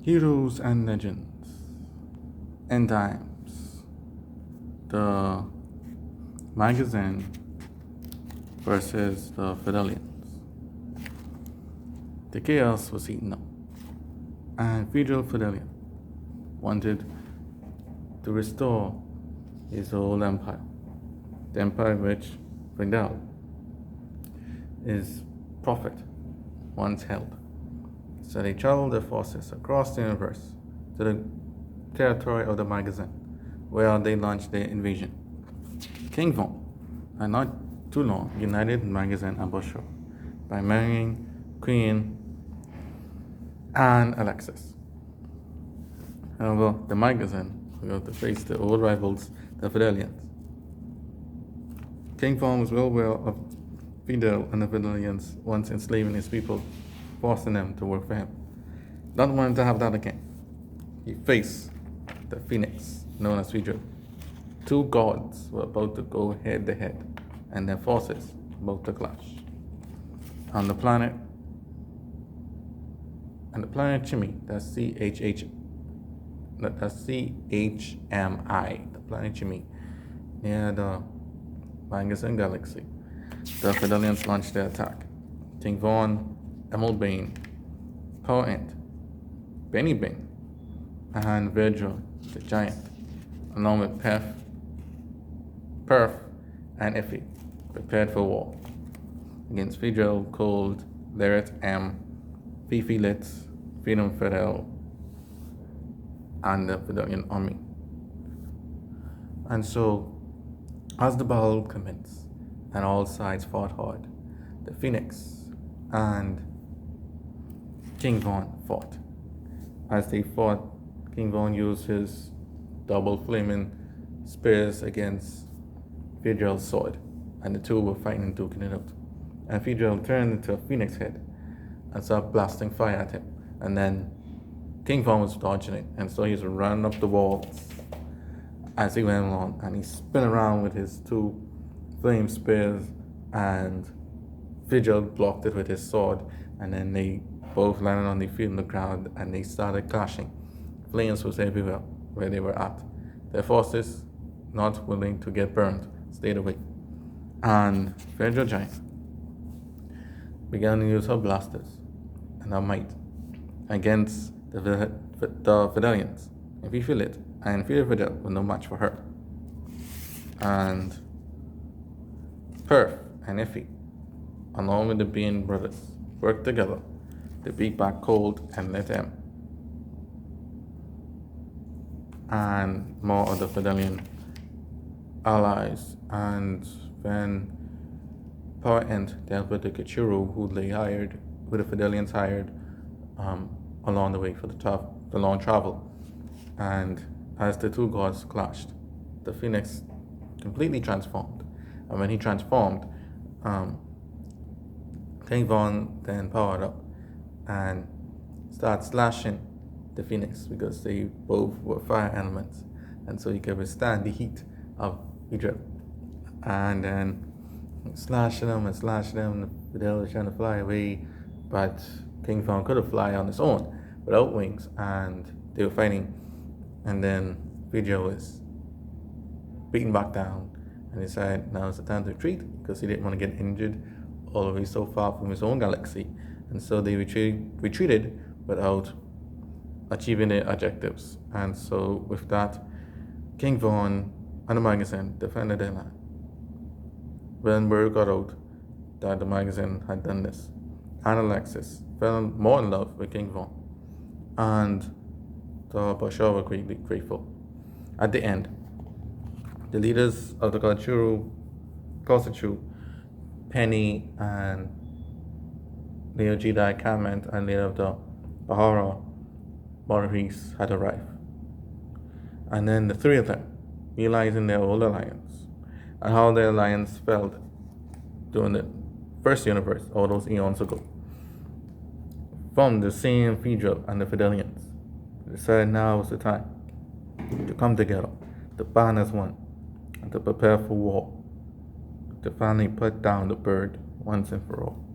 Heroes and Legends. End times. The Magasin versus the Fedelitians. The chaos was eaten up, and Fedelian wanted to restore his old empire, the empire which Fidel, his prophet, once held. So they traveled their forces across the universe to the territory of the Magasin, where they launched their invasion. King Von had not too long united Magasin and Busho by marrying Queen Anne Alexis. However, the Magasin were going to face the old rivals, the Fedelians. King Von was well aware of Fidel and the Fedelians once enslaving his people, forcing them to work for him. Not wanting to have that again, he faced the Phoenix, known as Fidel. Two gods were about to go head to head, and their forces about to clash. On the planet Chimmy, that's CHMI, the planet Chimmy, near the Magasin galaxy, the Fedelians launched their attack. King Von, Emerald Bane, Power Ant, Benny Bane, and Virgil the Giant, along with Perf, and Effie, prepared for war against Fidel, Cold, Leret M, Fifi Litz, Freedom Fidel, and the Fedelian army. And so, as the battle commenced, and all sides fought hard, the Phoenix and King Von fought. As they fought, King Von used his double flaming spears against Fidel's sword, and the two were fighting, duking it out. And Fidel turned into a phoenix head and started blasting fire at him. And then King Von was dodging it, and so he was running up the walls as he went along, and he spun around with his two flame spears, and Fidel blocked it with his sword, and then they both landed on their feet on the ground, and they started clashing. Flames was everywhere where they were at. Their forces, not willing to get burned, stayed away. And Virgil Giant began to use her blasters and her might against the Fedelians. If you feel it, and Fidel was no match for her. And Perf and Effie, along with the Bean brothers, worked together to beat back Cold and Let M, and more of the Fedelian allies. And when Power End dealt with the Kichuru, who the Fedelians hired along the way for the long travel. And as the two gods clashed, the Phoenix completely transformed. And when he transformed, King Von then powered up and started slashing the Phoenix because they both were fire elements, and so he could withstand the heat of Egypt. And then slashing them, Fidel was trying to fly away, but King Von could have fly on his own without wings, and they were fighting. And then Fidel was beaten back down, and he decided now it's the time to retreat because he didn't want to get injured all the way so far from his own galaxy. And so they retreated without achieving their objectives. And so with that, King Von and the Magasin defended their land. When word got out that the Magasin had done this, Anne Alexis fell more in love with King Von, and the Bashaw were greatly grateful. At the end, the leaders of the Kosachu, Penny and Leo Jedi Kament, and leader of the Bahara, Maurice, had arrived. And then the three of them, realizing their old alliance and how their alliance felt during the first universe, all those eons ago, from the same Fidel and the Fedelians, decided now was the time to come together, to band as one, and to prepare for war, to finally put down the bird once and for all.